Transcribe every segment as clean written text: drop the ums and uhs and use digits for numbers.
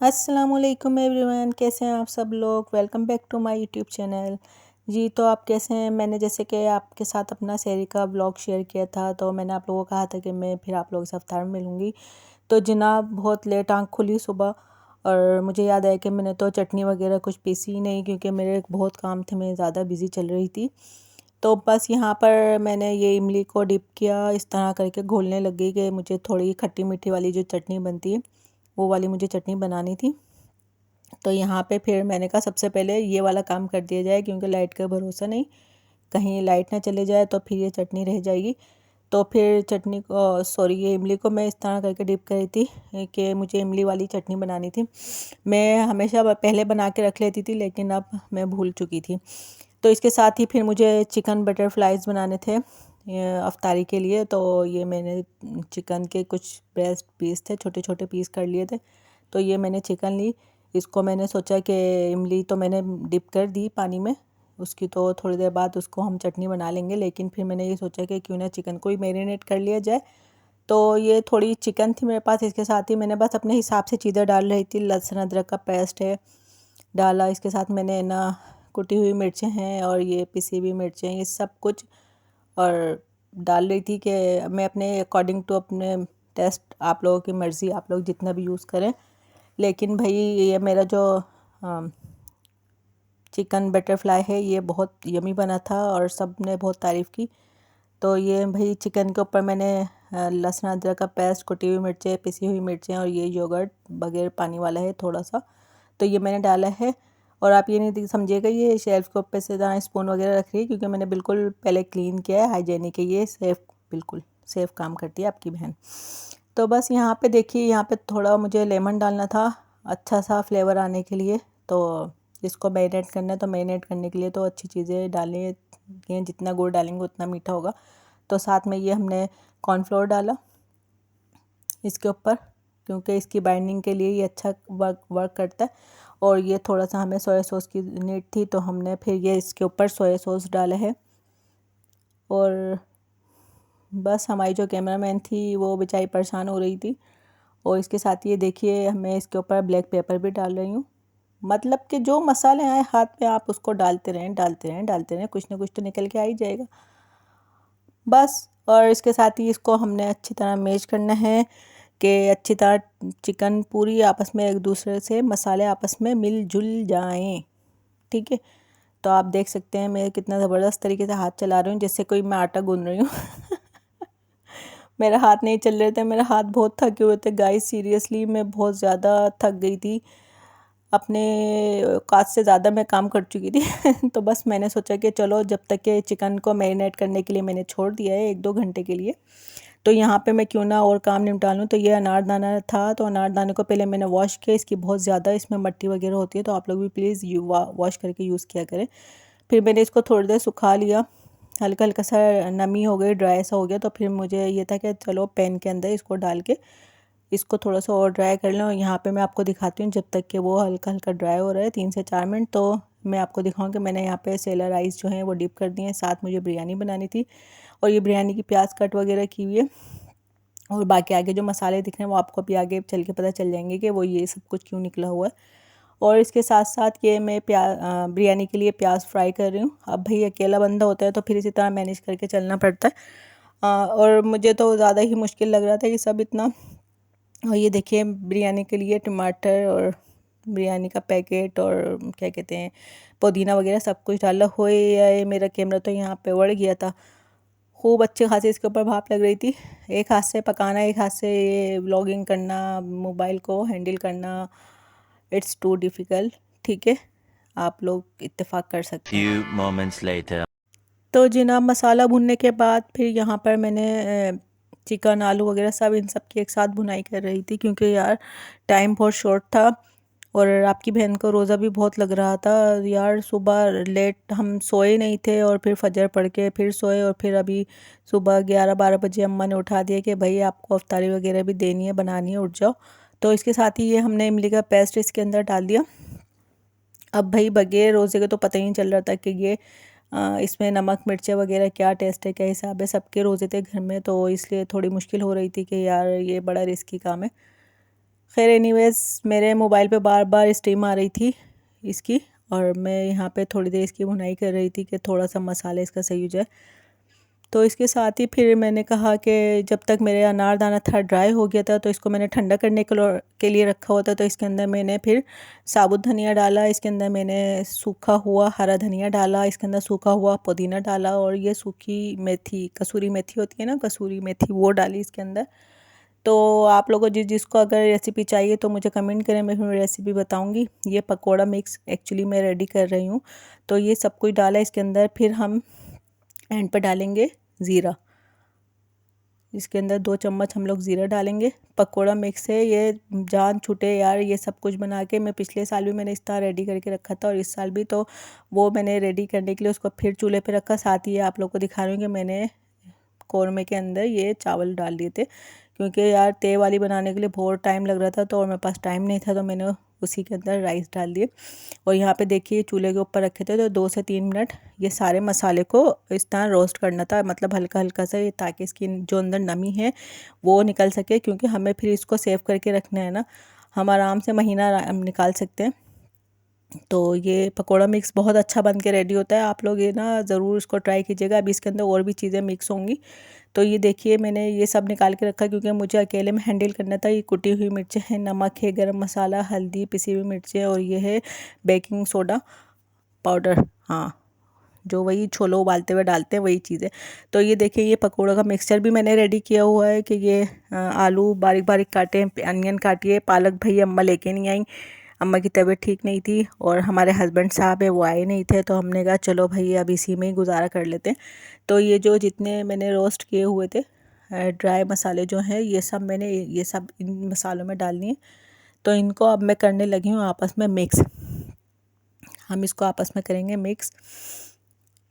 अस्सलामुअलैकुम एवरीवन, कैसे हैं आप सब लोग। Welcome back to my YouTube channel. जी तो आप कैसे हैं। मैंने जैसे कि आपके साथ अपना सहरी का ब्लॉग शेयर किया था, तो मैंने आप लोगों को कहा था कि मैं फिर आप लोगों से इफ्तार में मिलूँगी। तो जनाब बहुत लेट आँख खुली सुबह, और मुझे याद आया कि मैंने तो चटनी वगैरह कुछ पीसी ही नहीं, क्योंकि मेरे बहुत काम थे, मैं ज़्यादा बिज़ी चल रही थी। तो बस यहाँ पर मैंने ये इमली को डिप किया, इस तरह करके घोलने लग गई कि मुझे थोड़ी खट्टी मीठी वाली जो चटनी बनती है वो वाली मुझे चटनी बनानी थी। तो यहाँ पे फिर मैंने कहा सबसे पहले ये वाला काम कर दिया जाए, क्योंकि लाइट का भरोसा नहीं, कहीं लाइट ना चले जाए तो फिर ये चटनी रह जाएगी। तो फिर चटनी को सॉरी ये इमली को मैं इस तरह करके डिप करी थी कि मुझे इमली वाली चटनी बनानी थी। मैं हमेशा पहले बना के रख लेती थी, लेकिन अब मैं भूल चुकी थी। तो इसके साथ ही फिर मुझे चिकन बटरफ्लाइज बनाने थे अफ्तारी के लिए। तो ये मैंने चिकन के कुछ ब्रेस्ट पीस थे, छोटे छोटे पीस कर लिए थे। तो ये मैंने चिकन ली, इसको मैंने सोचा कि इमली तो मैंने डिप कर दी पानी में उसकी, तो थोड़ी देर बाद उसको हम चटनी बना लेंगे। लेकिन फिर मैंने ये सोचा कि क्यों ना चिकन को ही मैरिनेट कर लिया जाए। तो ये थोड़ी चिकन थी मेरे पास, इसके साथ ही मैंने बस अपने हिसाब से चीज़ें डाल रही थी। लहसुन अदरक का पेस्ट है डाला, इसके साथ मैंने ना कुटी हुई मिर्चें हैं और ये पिसी हुई मिर्चें, ये सब कुछ और डाल रही थी कि मैं अपने अकॉर्डिंग टू अपने टेस्ट, आप लोगों की मर्ज़ी, आप लोग जितना भी यूज़ करें। लेकिन भाई ये मेरा जो चिकन बटरफ्लाई है ये बहुत यमी बना था और सब ने बहुत तारीफ़ की। तो ये भाई चिकन के ऊपर मैंने लहसुन अदरक का पेस्ट, कुटी हुई मिर्चें, पिसी हुई मिर्चें और ये योगर्ट बगैर पानी वाला है थोड़ा सा, तो ये मैंने डाला है। और आप ये नहीं समझिएगा ये शेल्फ़ के ऊपर से जहाँ स्पून वगैरह रख रही है, क्योंकि मैंने बिल्कुल पहले क्लीन किया है, हाइजेनिक है ये, सेफ़ बिल्कुल सेफ़ काम करती है आपकी बहन। तो बस यहाँ पे देखिए, यहाँ पे थोड़ा मुझे लेमन डालना था अच्छा सा फ्लेवर आने के लिए। तो इसको मैरिनेट करना है, तो मैरिनेट करने के लिए तो अच्छी चीज़ें डालनी है, जितना गुड़ डालेंगे उतना मीठा होगा। तो साथ में ये हमने कॉर्नफ्लोर डाला इसके ऊपर, क्योंकि इसकी बाइंडिंग के लिए ये अच्छा वर्क करता है। और ये थोड़ा सा हमें सोया सॉस की नीड थी, तो हमने फिर ये इसके ऊपर सोया सॉस डाला है। और बस हमारी जो कैमरामैन थी वो बेचारी परेशान हो रही थी। और इसके साथ ये देखिए मैं इसके ऊपर ब्लैक पेपर भी डाल रही हूँ। मतलब कि जो मसाले आए हाथ में आप उसको डालते रहें डालते रहें डालते रहें, कुछ ना कुछ तो निकल के आ ही जाएगा बस। और इसके साथ ही इसको हमने अच्छी तरह मैश करना है कि अच्छी तरह चिकन पूरी आपस में एक दूसरे से मसाले आपस में मिलजुल जाएं। ठीक है, तो आप देख सकते हैं मैं कितना ज़बरदस्त तरीके से हाथ चला रही हूँ, जैसे कोई मैं आटा गूंद रही हूँ। मेरा हाथ नहीं चल रहे थे, मेरा हाथ बहुत थके हुए थे गाइस, सीरियसली मैं बहुत ज़्यादा थक गई थी, अपने औकात से ज़्यादा मैं काम कर चुकी थी। तो बस मैंने सोचा कि चलो जब तक के चिकन को मैरिनेट करने के लिए मैंने छोड़ दिया है 1-2 घंटे के लिए, तो यहाँ पे मैं क्यों ना और काम निपटा लूँ। तो ये अनारदाना था, तो अनारदाने को पहले मैंने वॉश किया, इसकी बहुत ज़्यादा इसमें मट्टी वगैरह होती है, तो आप लोग भी प्लीज़ वॉश करके यूज़ किया करें। फिर मैंने इसको थोड़ी देर सुखा लिया, हल्का हल्का सा नमी हो गई, ड्राई सा हो गया। तो फिर मुझे ये था कि चलो पैन के अंदर इसको डाल के इसको थोड़ा सा और ड्राई कर लें। और यहाँ पे मैं आपको दिखाती हूँ, जब तक कि वो हल्का हल्का ड्राई हो रहा है 3 से 4 मिनट, तो मैं आपको दिखाऊँ कि मैंने यहाँ पे सेलर राइस जो हैं वो डिप कर दिए हैं। साथ मुझे बिरयानी बनानी थी, और ये बिरयानी की प्याज कट वगैरह की हुई है। और बाकी आगे जो मसाले दिख रहे हैं वो आपको भी आगे चल के पता चल जाएंगे कि वो ये सब कुछ क्यों निकला हुआ है। और इसके साथ साथ ये मैं बिरयानी के लिए प्याज फ्राई कर रही हूँ। अब भाई अकेला बंदा होता है तो फिर इसी तरह मैनेज करके चलना पड़ता है। और मुझे तो ज़्यादा ही मुश्किल लग रहा था ये सब इतना। और ये देखिए बिरयानी के लिए टमाटर और बिरयानी का पैकेट और क्या कहते हैं पुदीना वगैरह सब कुछ डाला हुए। या मेरा कैमरा तो यहाँ पे उड़ गया था, खूब अच्छी खासी इसके ऊपर भाप लग रही थी। एक हाथ से पकाना, एक हाथ से ये व्लॉगिंग करना, मोबाइल को हैंडल करना, इट्स टू डिफ़िकल्ट। ठीक है, आप लोग इत्तेफाक कर सकते हैं। Few moments later. तो जनाब मसाला भुनने के बाद फिर यहाँ पर मैंने चिकन आलू वगैरह सब इन सब की एक साथ भुनाई कर रही थी, क्योंकि यार टाइम बहुत शॉर्ट था और आपकी बहन को रोज़ा भी बहुत लग रहा था। यार सुबह लेट हम सोए नहीं थे, और फिर फजर पढ़ के फिर सोए, और फिर अभी सुबह 11-12 बजे अम्मा ने उठा दिया कि भाई आपको अफ्तारी वगैरह भी देनी है, बनानी है, उठ जाओ। तो इसके साथ ही ये हमने इमली का पेस्ट इसके अंदर डाल दिया। अब भाई बगैर रोज़े के तो पता ही नहीं चल रहा था कि ये इसमें नमक मिर्चें वगैरह क्या टेस्ट है, क्या हिसाब है। सबके रोज़े थे घर में, तो इसलिए थोड़ी मुश्किल हो रही थी कि यार ये बड़ा रिस्की काम है। खैर एनीवेज मेरे मोबाइल पे बार बार स्ट्रीम आ रही थी इसकी, और मैं यहाँ पे थोड़ी देर इसकी भुनाई कर रही थी कि थोड़ा सा मसाला इसका सही हो जाए। तो इसके साथ ही फिर मैंने कहा कि जब तक मेरे अनारदाना था ड्राई हो गया था, तो इसको मैंने ठंडा करने के लिए रखा हुआ था। तो इसके अंदर मैंने फिर साबुत धनिया डाला, इसके अंदर मैंने सूखा हुआ हरा धनिया डाला, इसके अंदर सूखा हुआ पुदीना डाला, और ये सूखी मेथी, कसूरी मेथी होती है ना, कसूरी मेथी, वो डाली इसके अंदर। तो आप लोगों को जिसको अगर रेसिपी चाहिए तो मुझे कमेंट करें, मैं फिर रेसिपी बताऊंगी। ये पकोड़ा मिक्स एक्चुअली मैं रेडी कर रही हूँ। तो ये सब कुछ डाला इसके अंदर। फिर हम एंड पर डालेंगे ज़ीरा। इसके अंदर 2 चम्मच हम लोग ज़ीरा डालेंगे। पकोड़ा मिक्स है ये, जान छूटे यार। ये सब कुछ बना के मैं पिछले साल भी मैंने इस तरह रेडी करके रखा था, और इस साल भी तो वो मैंने रेडी करने के लिए उसको फिर चूल्हे पे रखा। साथ ही आप लोग को दिखा रही हूँ कि मैंने कौरमे के अंदर ये चावल डाल दिए थे, क्योंकि यार ते वाली बनाने के लिए बहुत टाइम लग रहा था, तो और मेरे पास टाइम नहीं था, तो मैंने उसी के अंदर राइस डाल दिए। और यहाँ पे देखिए चूल्हे के ऊपर रखे थे, तो 2 से 3 मिनट ये सारे मसाले को इस तरह रोस्ट करना था, मतलब हल्का हल्का सा, ये ताकि इसकी जो अंदर नमी है वो निकल सके, क्योंकि हमें फिर इसको सेव करके रखना है ना। हम आराम से महीना निकाल सकते हैं। तो ये पकोड़ा मिक्स बहुत अच्छा बन के रेडी होता है। आप लोग ये ना ज़रूर इसको ट्राई कीजिएगा। अभी इसके अंदर और भी चीज़ें मिक्स होंगी। तो ये देखिए मैंने ये सब निकाल के रखा, क्योंकि मुझे अकेले में हैंडल करना था। ये कुटी हुई मिर्चें हैं, नमक है, गरम मसाला, हल्दी, पिसी हुई मिर्चें, और ये है बेकिंग सोडा पाउडर, हाँ, जो वही छोले उबालते हुए डालते हैं वही चीज़ें। तो ये देखिए ये पकोड़ों का मिक्सचर भी मैंने रेडी किया हुआ है। कि ये आलू बारीक बारीक काटे हैं, अनियन काटिए, पालक भाई अम्मा लेके नहीं आई, अम्मा की तबीयत ठीक नहीं थी, और हमारे हस्बैंड साहब है वो आए नहीं थे, तो हमने कहा चलो भाई अब इसी में ही गुजारा कर लेते हैं। तो ये जो जितने मैंने रोस्ट किए हुए थे ड्राई मसाले जो हैं, ये सब मैंने ये सब इन मसालों में डालनी है। तो इनको अब मैं करने लगी हूँ आपस में मिक्स। हम इसको आपस में करेंगे मिक्स,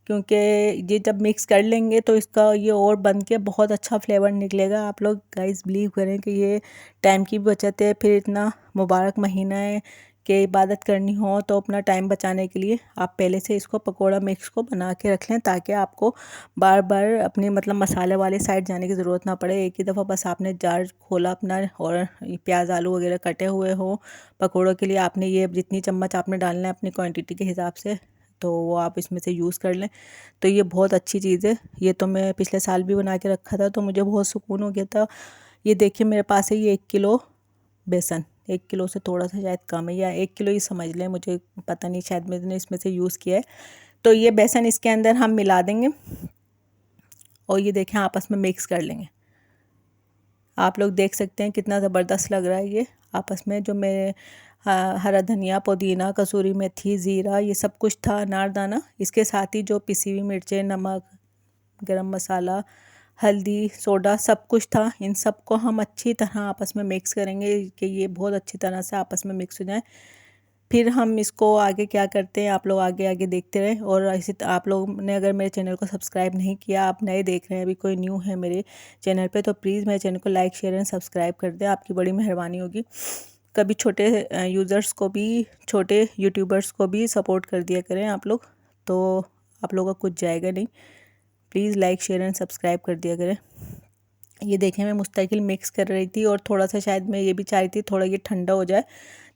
क्योंकि ये जब मिक्स कर लेंगे तो इसका ये और बन के बहुत अच्छा फ्लेवर निकलेगा। आप लोग गाइस बिलीव करें कि ये टाइम की भी बचत है। फिर इतना मुबारक महीना है कि इबादत करनी हो, तो अपना टाइम बचाने के लिए आप पहले से इसको पकोड़ा मिक्स को बना के रख लें, ताकि आपको बार बार अपने मतलब मसाले वाले साइड जाने की ज़रूरत ना पड़े। एक ही दफ़ा बस आपने जार खोला अपना, और प्याज आलू वगैरह कटे हुए हो पकोड़ों के लिए, आपने ये जितनी चम्मच आपने डालना है अपनी क्वांटिटी के हिसाब से, तो वो आप इसमें से यूज़ कर लें। तो ये बहुत अच्छी चीज़ है। ये तो मैं पिछले साल भी बना के रखा था, तो मुझे बहुत सुकून हो गया था। ये देखिए मेरे पास है ये 1 किलो बेसन, 1 किलो से थोड़ा सा शायद कम है, या 1 किलो ही समझ लें, मुझे पता नहीं, शायद मैंने इसमें से यूज़ किया है। तो ये बेसन इसके अंदर हम मिला देंगे, और ये देखें आपस में मिक्स कर लेंगे। आप लोग देख सकते हैं कितना ज़बरदस्त लग रहा है ये आपस में। जो मेरे हरा धनिया, पुदीना, कसूरी मेथी, ज़ीरा, ये सब कुछ था, अनारदाना, इसके साथ ही जो पिसी हुई मिर्चें, नमक, गरम मसाला, हल्दी, सोडा, सब कुछ था। इन सब को हम अच्छी तरह आपस में मिक्स करेंगे कि ये बहुत अच्छी तरह से आपस में मिक्स हो जाए। फिर हम इसको आगे क्या करते हैं, आप लोग आगे आगे देखते रहें। और इसी आप लोग ने अगर मेरे चैनल को सब्सक्राइब नहीं किया, आप नए देख रहे हैं, अभी कोई न्यू है मेरे चैनल पे, तो प्लीज़ मेरे चैनल को लाइक, शेयर एंड सब्सक्राइब कर दें, आपकी बड़ी मेहरबानी होगी। कभी छोटे यूज़र्स को भी, छोटे यूट्यूबर्स को भी सपोर्ट कर दिया करें आप लोग, तो आप लोगों का कुछ जाएगा नहीं। Please like, share and subscribe कर दिया करें। ये देखें मैं मुस्तकिल मिक्स कर रही थी, और थोड़ा सा शायद मैं ये भी चाह रही थी थोड़ा ये ठंडा हो जाए,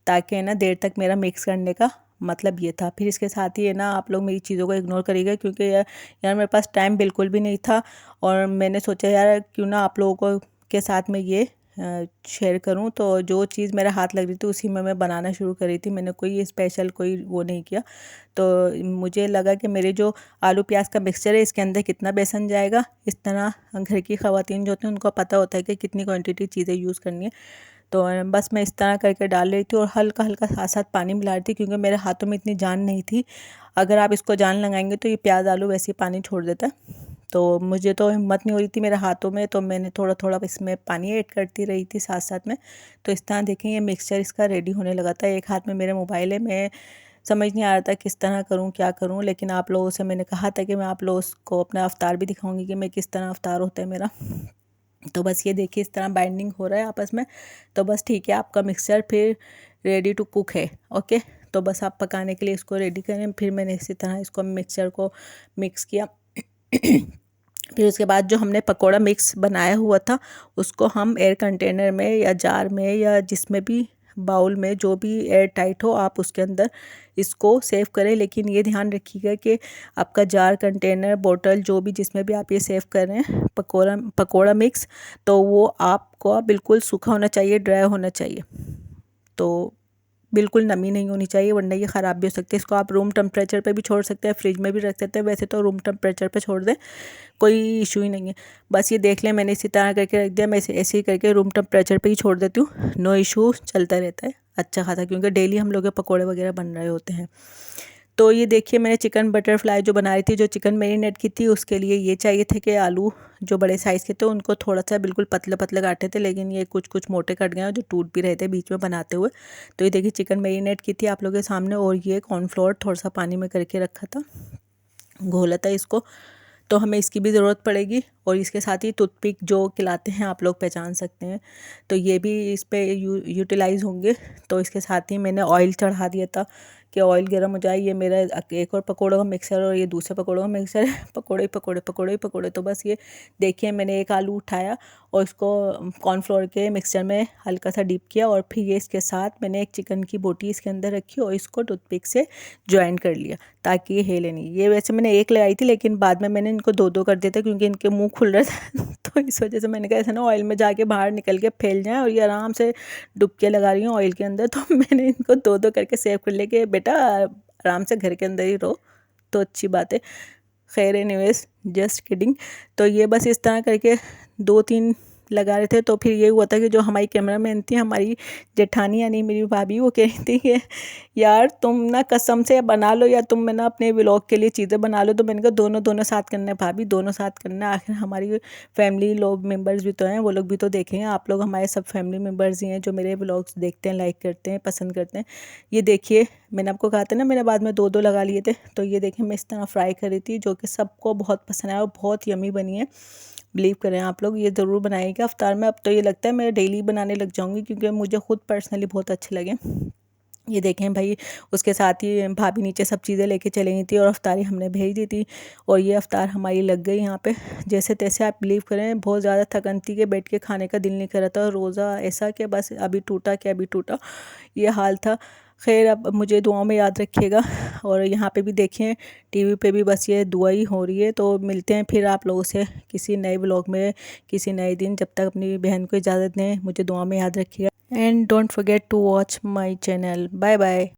ताकि है ना देर तक मेरा मिक्स करने का मतलब ये था। फिर इसके साथ ही है ना आप लोग मेरी चीज़ों को इग्नोर करिएगा, क्योंकि यार मेरे पास टाइम बिल्कुल भी नहीं था, और मैंने सोचा यार क्यों ना आप लोगों को के साथ में ये शेयर करूं। तो जो चीज़ मेरा हाथ लग रही थी उसी में मैं बनाना शुरू कर रही थी। मैंने कोई स्पेशल कोई वो नहीं किया। तो मुझे लगा कि मेरे जो आलू प्याज का मिक्सचर है इसके अंदर कितना बेसन जाएगा, इस तरह घर की ख़वातीन जो होती हैं उनको पता होता है कि कितनी क्वांटिटी चीज़ें यूज़ करनी है। तो बस मैं इस तरह करके डाल रही थी, और हल्का हल्का साथ साथ पानी मिला रही थी, क्योंकि मेरे हाथों में इतनी जान नहीं थी। अगर आप इसको जान लगाएंगे तो ये प्याज आलू वैसे ही पानी छोड़ देता है। तो मुझे तो हिम्मत नहीं हो रही थी मेरे हाथों में, तो मैंने थोड़ा थोड़ा इसमें पानी ऐड करती रही थी साथ साथ में। तो इस तरह देखें ये मिक्सचर इसका रेडी होने लगा था। एक हाथ में मेरा मोबाइल है, मैं समझ नहीं आ रहा था किस तरह करूं, क्या करूं, लेकिन आप लोगों से मैंने कहा था कि मैं आप लोगों को अपना अवतार भी दिखाऊंगी कि मैं किस तरह अवतार होता है मेरा। तो बस ये देखिए इस तरह बाइंडिंग हो रहा है आपस में। तो बस ठीक है, आपका मिक्सचर फिर रेडी टू कुक है। ओके, तो बस आप पकाने के लिए इसको रेडी करें। फिर मैंने इसी तरह इसको मिक्सचर को मिक्स किया। फिर उसके बाद जो हमने पकोड़ा मिक्स बनाया हुआ था उसको हम एयर कंटेनर में या जार में या जिसमें भी बाउल में जो भी एयर टाइट हो आप उसके अंदर इसको सेव करें। लेकिन ये ध्यान रखिएगा कि आपका जार, कंटेनर, बोतल जो भी जिसमें भी आप ये सेव कर रहे हैं पकोड़ा मिक्स, तो वो आपको बिल्कुल सूखा होना चाहिए, ड्राई होना चाहिए। तो बिल्कुल नमी नहीं होनी चाहिए वरना ये ख़राब भी हो सकती है। इसको आप रूम टेम्परेचर पे भी छोड़ सकते हैं, फ्रिज में भी रख सकते हैं। वैसे तो रूम टेम्परेचर पे छोड़ दें, कोई इशू ही नहीं है। बस ये देख लें, मैंने इसी तरह करके रख दिया। मैं ऐसे ही करके रूम टेम्परेचर पे ही छोड़ देती हूँ, नो इशू, चलता रहता है अच्छा खासा, क्योंकि डेली हम लोग के पकोड़े वगैरह बन रहे होते हैं। तो ये देखिए, मैंने चिकन बटरफ्लाई जो बना रही थी, जो चिकन मैरिनेट की थी, उसके लिए ये चाहिए थे कि आलू जो बड़े साइज़ के थे उनको थोड़ा सा बिल्कुल पतले पतले काटे थे, लेकिन ये कुछ कुछ मोटे कट गए जो टूट भी रहे थे बीच में बनाते हुए। तो ये देखिए चिकन मैरिनेट की थी आप लोगों के सामने, और ये कॉर्नफ्लोर थोड़ा सा पानी में करके रखा था, घोला था इसको। तो हमें इसकी भी ज़रूरत पड़ेगी, और इसके साथ ही टूथपिक जो खिलाते हैं आप लोग पहचान सकते हैं, तो ये भी इस पे यूटिलाइज़ होंगे। तो इसके साथ ही मैंने ऑयल चढ़ा दिया था कि ऑयल गर्म हो जाए। ये मेरा एक और पकौड़ों का मिक्सर और ये दूसरे पकौड़ों का मिक्सर है, पकौड़े पकौड़े पकौड़े पकौड़े। तो बस ये देखिए, मैंने एक आलू उठाया और इसको कॉर्नफ्लोर के मिक्सचर में हल्का सा डिप किया, और फिर ये इसके साथ मैंने एक चिकन की बोटी इसके अंदर रखी और इसको टूथपिक से ज्वाइन कर लिया ताकि ये हिले नहीं। ये वैसे मैंने एक लगाई थी, लेकिन बाद में मैंने इनको दो दो कर दिया था क्योंकि इनके मुंह खुल रहा था तो इस वजह से मैंने कहा ऐसा ना ऑयल में जाके बाहर निकल के फैल जाए, और ये आराम से डुबकियाँ लगा रही हूँ ऑयल के अंदर। तो मैंने इनको दो दो करके सेव कर लिया कि बेटा आराम से घर के अंदर ही रहो, तो अच्छी बात है। खैर एनीवेज, जस्ट किडिंग। तो ये बस इस तरह करके 2-3 लगा रहे थे। तो फिर ये हुआ था कि जो हमारी कैमरामैन थी, हमारी जेठानी यानी मेरी भाभी, वो कह रही थी कि यार तुम ना कसम से बना लो, या तुम ना अपने व्लॉग के लिए चीज़ें बना लो। तो मैंने कहा दोनों दोनों साथ करना है भाभी, दोनों साथ करना है। आखिर हमारी फैमिली लोग मेम्बर्स भी तो हैं, वो लोग भी तो देखेंगे। आप लोग हमारे सब फैमिली मेम्बर्स ही हैं जो मेरे व्लॉग्स देखते हैं, लाइक करते हैं, पसंद करते हैं। ये देखिए, मैंने आपको कहा था ना मैंने बाद में दो दो लगा लिए थे। तो ये देखिए मैं इस तरह फ्राई कर रही थी, जो कि सबको बहुत पसंद आया और बहुत यमी बनी है। बिलीव करें आप लोग, ये ज़रूर बनाइएगा अफ्तार में। अब तो ये लगता है मैं डेली बनाने लग जाऊंगी, क्योंकि मुझे खुद पर्सनली बहुत अच्छे लगे। ये देखें भाई, उसके साथ ही भाभी नीचे सब चीज़ें लेके चली गई थी और अफ्तारी हमने भेज दी थी, और ये अफ्तार हमारी लग गई यहाँ पे जैसे तैसे। आप बिलीव करें, बहुत ज़्यादा थकन थी कि बैठ के खाने का दिल नहीं कर रहा था। रोज़ा ऐसा कि बस अभी टूटा कि अभी टूटा, ये हाल था। खैर, अब मुझे दुआओं में याद रखिएगा। और यहाँ पे भी देखें, टीवी पे भी बस ये दुआ ही हो रही है। तो मिलते हैं फिर आप लोगों से किसी नए व्लॉग में, किसी नए दिन। जब तक अपनी बहन को इजाज़त दें, मुझे दुआ में याद रखिएगा। And don't forget to watch my channel. Bye bye.